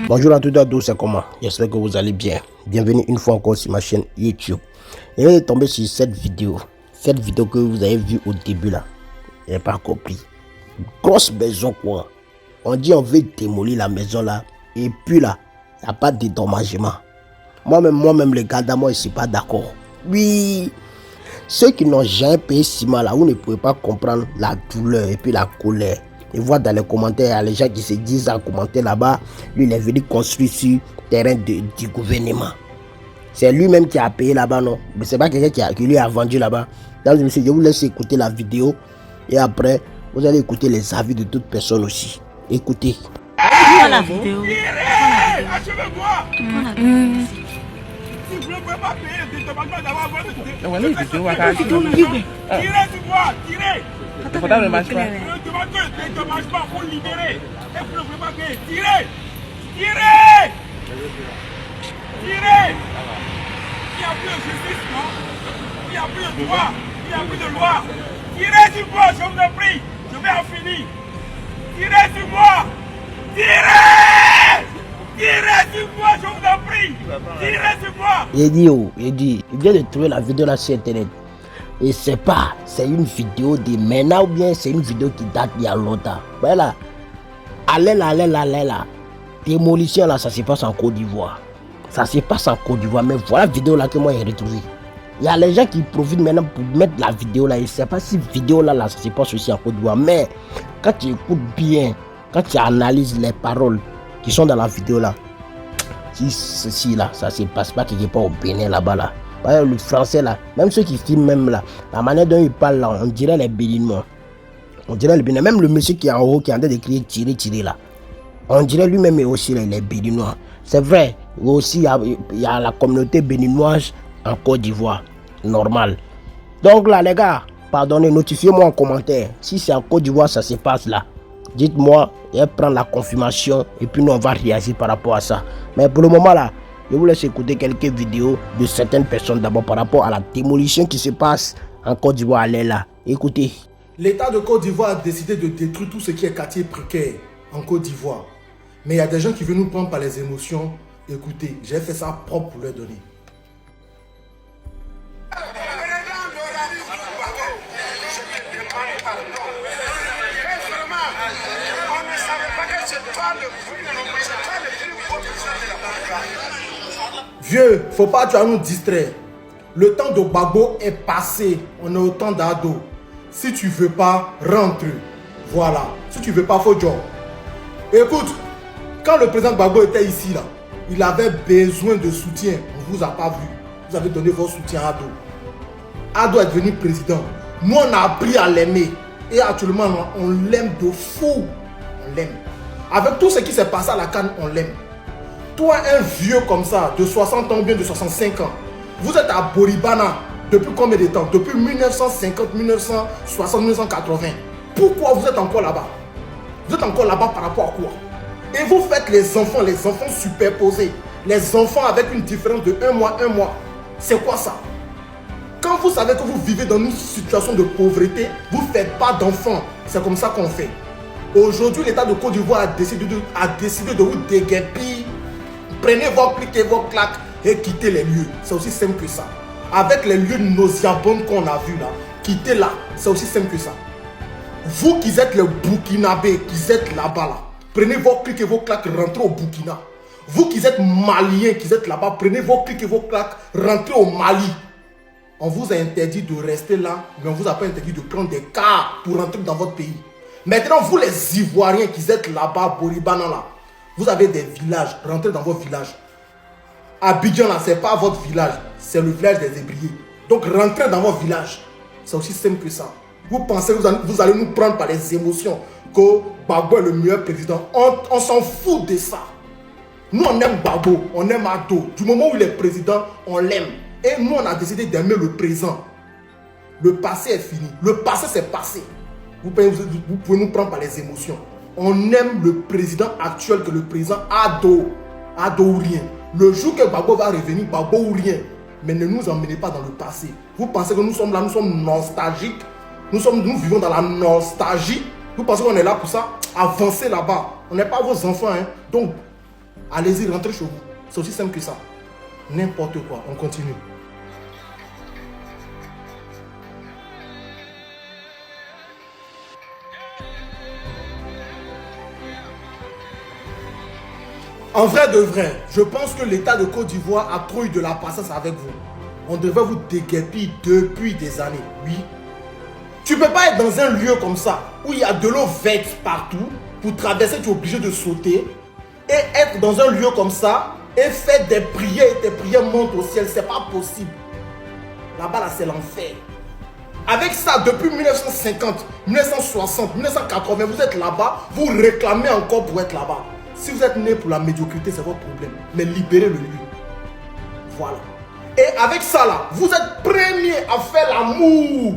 Bonjour à toutes et à tous, c'est comment? J'espère que vous allez bien. Bienvenue une fois encore sur ma chaîne YouTube. Et je vais tomber sur cette vidéo que vous avez vue au début là. Je n'ai pas compris. Grosse maison quoi. On dit on veut démolir la maison là. Et puis là, il n'y a pas de dédommagement. Moi-même les gars moi je ne suis pas d'accord. Oui. Ceux qui n'ont jamais payé ciment là, vous ne pouvez pas comprendre la douleur et puis la colère. Et voir dans les commentaires, il y a les gens qui se disent en commentaire là-bas, lui il est venu construire sur le terrain du gouvernement. C'est lui-même qui a payé là-bas, non? Mais c'est pas quelqu'un qui lui a vendu là-bas. Donc, monsieur, je vous laisse écouter la vidéo et après, vous allez écouter les avis de toutes personnes aussi. Écoutez. La vidéo. Si vous ne pouvez pas payer le dédommagement d'avoir votre tirez. Le dédommagement pour libérer. Et vous ne pouvez pas payer. Tirez. Il n'y a plus de justice, non? Il n'y a plus de droit. Il n'y a plus de loi. Tirez sur moi, je vous en prie. Je vais en finir. Tirez sur moi. Tirez sur moi, je vous en prie. Tirez sur moi. Il vient de trouver la vidéo là sur internet. Et c'est pas, c'est une vidéo de maintenant ou bien c'est une vidéo qui date il y a longtemps. Voilà. Allez là. Démolition là, ça se passe en Côte d'Ivoire. Mais voilà la vidéo là que moi j'ai retrouvée. Il y a les gens qui profitent maintenant pour mettre la vidéo là. Je ne sais pas si vidéo là, ça se passe aussi en Côte d'Ivoire. Mais quand tu écoutes bien, quand tu analyses les paroles qui sont dans la vidéo là, si ceci là, ça se passe pas quelque part au Bénin là-bas là. Le français là, même ceux qui filment même là, la manière dont ils parlent là, on dirait les Béninois. On dirait les Béninois. Même le monsieur qui est en haut qui est en train de crier tirer là. On dirait lui-même aussi les Béninois. C'est vrai, aussi il y a la communauté béninoise en Côte d'Ivoire. Normal. Donc là les gars, pardonnez, notifiez-moi en commentaire. Si c'est en Côte d'Ivoire ça se passe là. Dites-moi, et prendre la confirmation et puis nous on va réagir par rapport à ça. Mais pour le moment là, je vous laisse écouter quelques vidéos de certaines personnes d'abord par rapport à la démolition qui se passe en Côte d'Ivoire. Allez là, écoutez. L'État de Côte d'Ivoire a décidé de détruire tout ce qui est quartier précaire en Côte d'Ivoire. Mais il y a des gens qui veulent nous prendre par les émotions. Écoutez, j'ai fait ça propre pour leur donner. Vieux, faut pas tu vas nous distraire. Le temps de Gbagbo est passé. On est au temps d'Ado. Si tu veux pas, rentre. Voilà. Si tu veux pas, faut job. Écoute, quand le président Gbagbo était ici là, il avait besoin de soutien. On ne vous a pas vu. Vous avez donné votre soutien à Ado. Ado est devenu président. Nous on a appris à l'aimer. Et actuellement on l'aime de fou. On l'aime. Avec tout ce qui s'est passé à la CAN, on l'aime. Toi, un vieux comme ça, de 60 ans ou bien de 65 ans, vous êtes à Boribana depuis combien de temps? Depuis 1950, 1960, 1980. Pourquoi vous êtes encore là-bas? Vous êtes encore là-bas par rapport à quoi? Et vous faites les enfants superposés. Les enfants avec une différence de un mois. C'est quoi ça? Quand vous savez que vous vivez dans une situation de pauvreté, vous ne faites pas d'enfants. C'est comme ça qu'on fait. Aujourd'hui, l'État de Côte d'Ivoire a décidé de vous déguerpir. Prenez vos clics et vos claques et quittez les lieux. C'est aussi simple que ça. Avec les lieux nauséabonds qu'on a vus là, quittez là. C'est aussi simple que ça. Vous qui êtes les Burkinabés, qui êtes là-bas là, prenez vos clics et vos claques, rentrez au Burkina. Vous qui êtes Maliens, qui êtes là-bas, prenez vos clics et vos claques, rentrez au Mali. On vous a interdit de rester là, mais on vous a pas interdit de prendre des cars pour rentrer dans votre pays. Maintenant, vous les Ivoiriens qui êtes là-bas, Boribana là, vous avez des villages, rentrez dans votre village. Abidjan là, c'est pas votre village, c'est le village des Ébriers. Donc rentrez dans votre village. C'est aussi simple que ça. Vous pensez que vous allez nous prendre par les émotions, que Gbagbo est le meilleur président. On s'en fout de ça. Nous on aime Gbagbo, on aime Ado. Du moment où il est président, on l'aime. Et nous on a décidé d'aimer le présent. Le passé est fini. Le passé c'est passé. Vous pouvez nous prendre par les émotions. On aime le président actuel que le président Ado. Ado ou rien. Le jour que Gbagbo va revenir, Gbagbo ou rien. Mais ne nous emmenez pas dans le passé. Vous pensez que nous sommes là, nous sommes nostalgiques. Nous vivons dans la nostalgie. Vous pensez qu'on est là pour ça? Avancez là-bas. On n'est pas vos enfants. Hein? Donc, Allez-y, rentrez chez vous. C'est aussi simple que ça. N'importe quoi, on continue. En vrai de vrai, je pense que l'État de Côte d'Ivoire a trop eu de la patience avec vous. On devait vous déguerpir depuis des années, oui. Tu ne peux pas être dans un lieu comme ça, où il y a de l'eau verte partout. Pour traverser, tu es obligé de sauter. Et être dans un lieu comme ça, et faire des prières, et tes prières montent au ciel, c'est pas possible. Là-bas, là, c'est l'enfer. Avec ça, depuis 1950, 1960, 1980, vous êtes là-bas, vous réclamez encore pour être là-bas. Si vous êtes né pour la médiocrité, c'est votre problème. Mais libérez le lieu. Voilà. Et avec ça là, vous êtes premiers à faire l'amour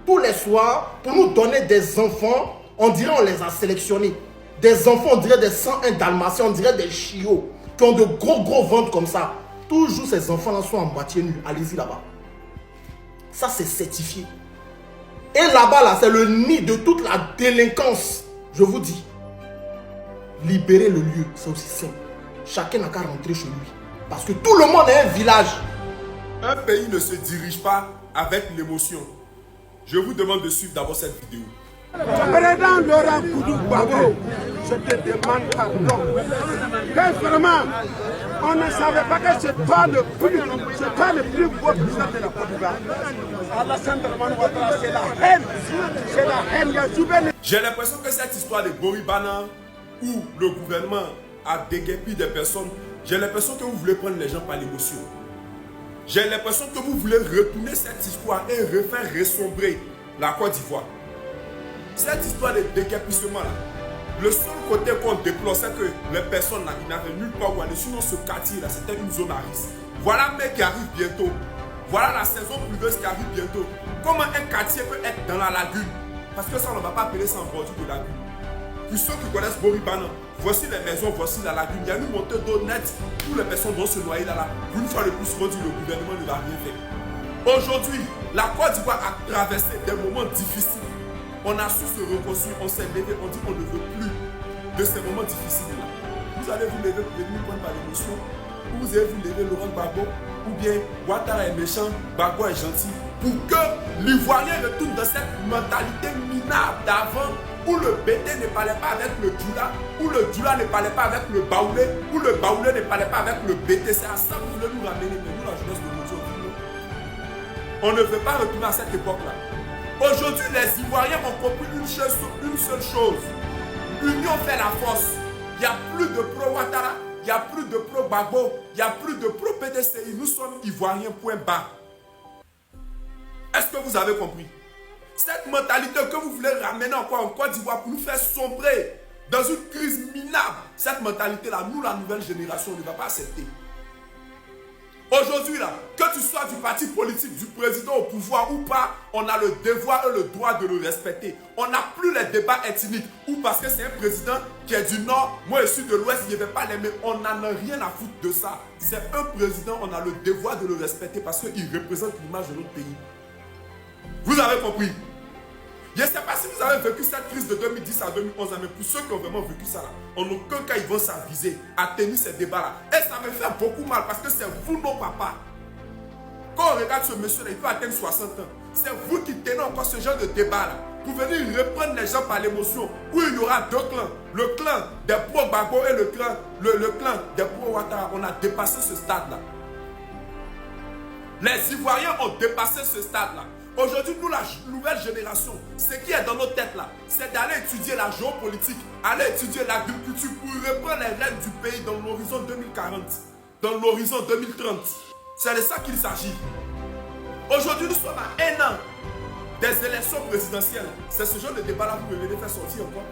tous les soirs pour nous donner des enfants. On dirait on les a sélectionnés. Des enfants, on dirait des 101 dalmatiens, on dirait des chiots qui ont de gros ventres comme ça. Toujours ces enfants-là sont en moitié nus. Allez-y là-bas. Ça, c'est certifié. Et là-bas, là, c'est le nid de toute la délinquance. Je vous dis. Libérer le lieu, c'est aussi simple. Chacun n'a qu'à rentrer chez lui. Parce que tout le monde est un village. Un pays ne se dirige pas avec l'émotion. Je vous demande de suivre d'abord cette vidéo. Président Laurent Gbagbo, je te demande pardon. Que vraiment, on ne savait pas que c'est toi le plus beau président de la Côte d'Ivoire. Alassane Dramane Ouattara, c'est la haine. C'est la haine. J'ai l'impression que cette histoire de Boribana, où le gouvernement a déguerpi des personnes, j'ai l'impression que vous voulez prendre les gens par l'émotion. J'ai l'impression que vous voulez retourner cette histoire et refaire ressombrer la Côte d'Ivoire. Cette histoire de déguerpissement là, le seul côté qu'on déplore, c'est que les personnes là, ils n'avaient nulle part où aller. Sinon ce quartier là, c'était une zone à risque. Voilà mai qui arrive bientôt. Voilà la saison pluvieuse qui arrive bientôt. Comment un quartier peut être dans la lagune? Parce que ça, on ne va pas appeler ça en bordure de lagune. Pour ceux qui connaissent Boribana, voici les maisons, voici la lagune. Il y a une montée d'eau nette. Toutes les personnes vont se noyer là. Une fois de plus, on dit le gouvernement ne va rien faire. Aujourd'hui, la Côte d'Ivoire a traversé des moments difficiles. On a su se reconstruire, on s'est levé, on dit qu'on ne veut plus de ces moments difficiles-là. Vous allez vous lever pour venir prendre par l'émotion, ou vous allez vous lever Laurent Gbagbo, ou bien Ouattara est méchant, Gbagbo est gentil, pour que l'Ivoirien retourne dans cette mentalité minable d'avant, où le BT ne parlait pas avec le Djoula, où le Djoula ne parlait pas avec le Baoulé, où le Baoulé ne parlait pas avec le BT. C'est à ça que vous voulez nous ramener, mais nous, la jeunesse de aujourd'hui, on ne veut pas retourner à cette époque-là. Aujourd'hui, les Ivoiriens ont compris une seule chose. L'union fait la force. Il n'y a plus de pro-Ouattara, il n'y a plus de pro-Gbagbo, il n'y a plus de pro-PDCI. Nous sommes Ivoiriens, point barre. Est-ce que vous avez compris? Cette mentalité que vous voulez ramener encore en Côte d'Ivoire pour nous faire sombrer dans une crise minable, cette mentalité-là, nous, la nouvelle génération, on ne va pas accepter. Aujourd'hui, là, que tu sois du parti politique, du président au pouvoir ou pas, on a le devoir et le droit de le respecter. On n'a plus les débats ethniques ou parce que c'est un président qui est du nord, moi je suis de l'ouest, je ne vais pas l'aimer. On n'en a rien à foutre de ça. C'est un président, on a le devoir de le respecter parce qu'il représente l'image de notre pays. Vous avez compris? Je ne sais pas si vous avez vécu cette crise de 2010 à 2011, mais pour ceux qui ont vraiment vécu ça, là, en aucun cas ils vont s'aviser à tenir ces débats-là. Et ça me fait beaucoup mal parce que c'est vous, nos papas. Quand on regarde ce monsieur-là, il peut atteindre 60 ans. C'est vous qui tenez encore ce genre de débat-là. Pour venir reprendre les gens par l'émotion, où il y aura deux clans. Le clan des pro-Gbagbo et le clan des pro-Ouattara. On a dépassé ce stade-là. Les Ivoiriens ont dépassé ce stade-là. Aujourd'hui, nous, la nouvelle génération, ce qui est dans nos têtes là, c'est d'aller étudier la géopolitique, aller étudier l'agriculture pour reprendre les rênes du pays dans l'horizon 2040, dans l'horizon 2030. C'est de ça qu'il s'agit. Aujourd'hui, nous sommes à 1 an des élections présidentielles. C'est ce genre de débat là que vous venez faire sortir encore.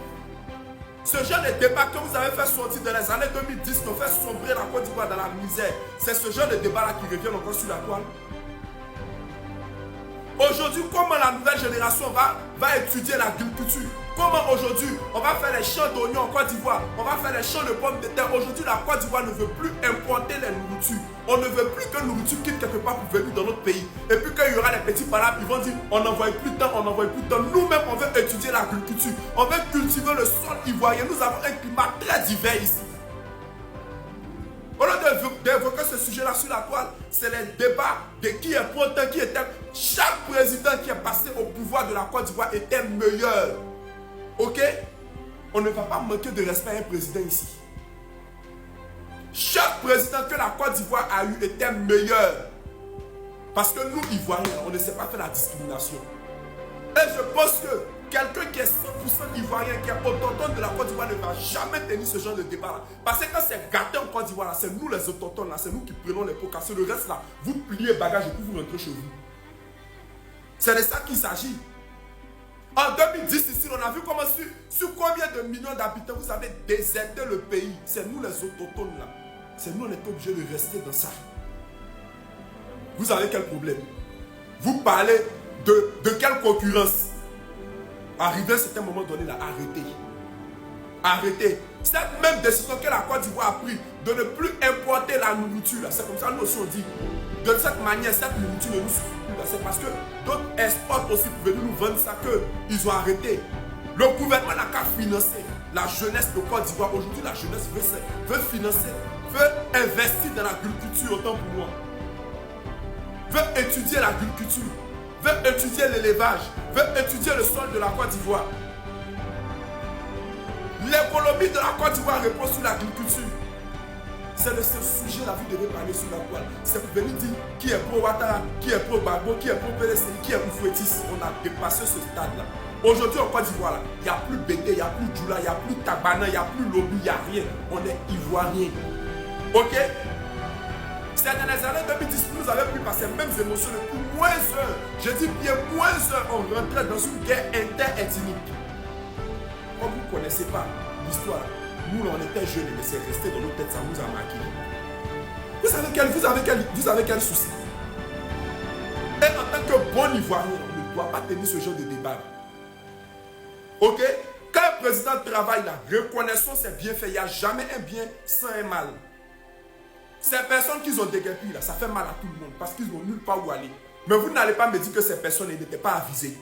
Ce genre de débat que vous avez fait sortir dans les années 2010 qui ont fait sombrer la Côte d'Ivoire dans la misère, c'est ce genre de débat là qui revient encore sur la toile. Aujourd'hui, comment la nouvelle génération va étudier l'agriculture? Comment aujourd'hui, on va faire les champs d'oignons en Côte d'Ivoire? On va faire les champs de pommes de terre. Aujourd'hui, la Côte d'Ivoire ne veut plus importer les nourritures. On ne veut plus que la nourriture quitte quelque part pour venir dans notre pays. Et puis quand il y aura les petits palabres, ils vont dire, on n'envoie plus de temps, on n'envoie plus de temps. Nous-mêmes, on veut étudier l'agriculture. On veut cultiver le sol ivoirien. Nous avons un climat très divers ici. Au lieu d'évoquer ce sujet-là sur la toile, c'est les débats de qui est potent, qui était. Chaque président qui est passé au pouvoir de la Côte d'Ivoire était meilleur. Ok? On ne va pas manquer de respect à un président ici. Chaque président que la Côte d'Ivoire a eu était meilleur. Parce que nous, Ivoiriens, on ne sait pas faire la discrimination. Et je pense que quelqu'un qui est 100% Ivoirien, qui est autochtone de la Côte d'Ivoire, ne va jamais tenir ce genre de débat-là. Parce que quand c'est gâté en Côte d'Ivoire, c'est nous les autochtones, là, c'est nous qui prenons les pots cassés. Le reste, là, vous pliez bagages et puis vous rentrez chez vous. C'est de ça qu'il s'agit. En 2010, ici, on a vu comment sur combien de millions d'habitants vous avez déserté le pays. C'est nous les autochtones, là. C'est nous, on est obligés de rester dans ça. Vous avez quel problème? Vous parlez de quelle concurrence? Arrivé à un certain moment donné, là, arrêtez. Arrêtez. Cette même décision que la Côte d'Ivoire a prise de ne plus importer la nourriture, c'est comme ça nous aussi on dit. De cette manière, cette nourriture ne nous suffit plus. C'est parce que d'autres exportent aussi pour venir nous vendre ça qu'ils ont arrêté. Le gouvernement n'a qu'à financer la jeunesse de Côte d'Ivoire. Aujourd'hui, la jeunesse veut financer, veut investir dans l'agriculture autant pour moi. Veut étudier l'agriculture, veut étudier l'élevage, veut étudier le sol de la Côte d'Ivoire. L'économie de la Côte d'Ivoire repose sur l'agriculture. C'est de ce sujet-là que vous devez parler sur la toile. C'est pour venir dire qui est pro Ouattara, qui est pro Gbagbo, qui est pro PDC, qui est Oufouetis. On a dépassé ce stade-là. Aujourd'hui en Côte d'Ivoire, il n'y a plus Bété, il n'y a plus Djoula, il n'y a plus Tabana, il n'y a plus Lobby, il n'y a rien. On est Ivoirien. Ok? Ces dernières années 2010, nous avons pu passer les mêmes émotions depuis -1. Je dis bien -1, on rentrait dans une guerre interethnique. Comme vous ne connaissez pas l'histoire, nous on était jeunes, mais c'est resté dans nos têtes, ça nous a marqué. Vous avez quel souci? Et en tant que bon Ivoirien, on ne doit pas tenir ce genre de débat. Ok? Quand un président travaille là, reconnaissons ses bienfaits, il n'y a jamais un bien sans un mal. Ces personnes qu'ils ont déguerpi là, ça fait mal à tout le monde parce qu'ils n'ont nulle part où aller. Mais vous n'allez pas me dire que ces personnes n'étaient pas avisées.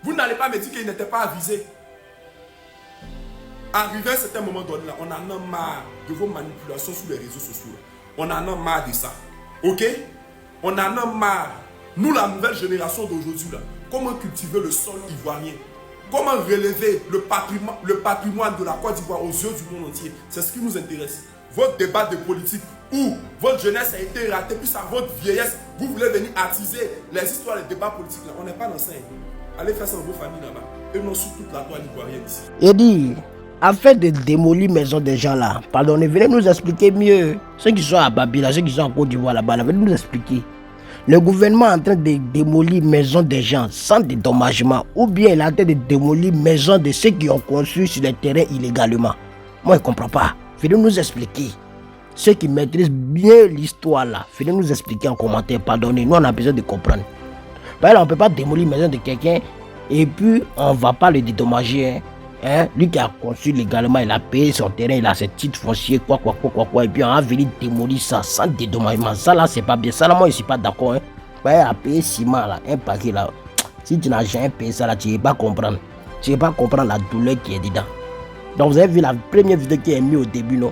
Vous n'allez pas me dire qu'ils n'étaient pas avisés. Arrivé à un certain moment donné, là, on en a marre de vos manipulations sur les réseaux sociaux. On en a marre de ça. Ok? On en a marre. Nous, la nouvelle génération d'aujourd'hui, là, comment cultiver le sol ivoirien? Comment relever le patrimoine de la Côte d'Ivoire aux yeux du monde entier? C'est ce qui nous intéresse. Votre débat de politique où votre jeunesse a été ratée, puis à votre vieillesse, vous voulez venir attiser les histoires, les débats politiques. Là. On n'est pas dans ça. Allez faire ça dans vos familles là-bas. Et non sur toute la toile ivoirienne ici. Il dit, afin de démolir maison des gens là, pardonnez, venez nous expliquer mieux. Ceux qui sont à Babila, ceux qui sont en Côte d'Ivoire là-bas, venez nous expliquer. Le gouvernement est en train de démolir maison des gens sans dédommagement, ou bien il est en train de démolir maison de ceux qui ont construit sur les terrains illégalement. Moi je ne comprends pas. Venez nous expliquer. Ceux qui maîtrisent bien l'histoire là, venez nous expliquer en commentaire, pardonnez, nous on a besoin de comprendre. Par exemple, on ne peut pas démolir la maison de quelqu'un et puis on ne va pas le dédommager. Hein? Lui qui a construit légalement, il a payé son terrain, il a ses titres fonciers, quoi, et puis on a venu démolir ça sans dédommagement. Ça là, c'est pas bien. Ça là, moi je suis pas d'accord. Hein? Ouais, à payer ciment là, un paquet là. Si tu n'as jamais payé ça là, tu ne vas pas comprendre. Tu ne vas pas comprendre la douleur qui est dedans. Donc vous avez vu la première vidéo qui est mise au début, non?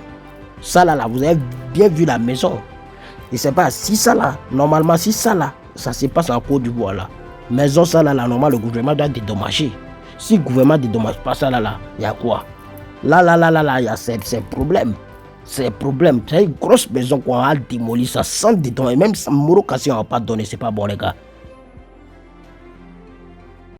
Ça là, vous avez bien vu la maison. Et c'est pas si ça là, normalement si ça là, ça se passe en Côte d'Ivoire là. Maison ça là, normalement le gouvernement doit dédommager. Si le gouvernement ne dédommage pas ça là, il y a quoi? Là, il y a ces problèmes. C'est une grosse maison qu'on a démoli ça sans dédommager. Même sans Moro Kassi, on n'a pas donné, c'est pas bon les gars.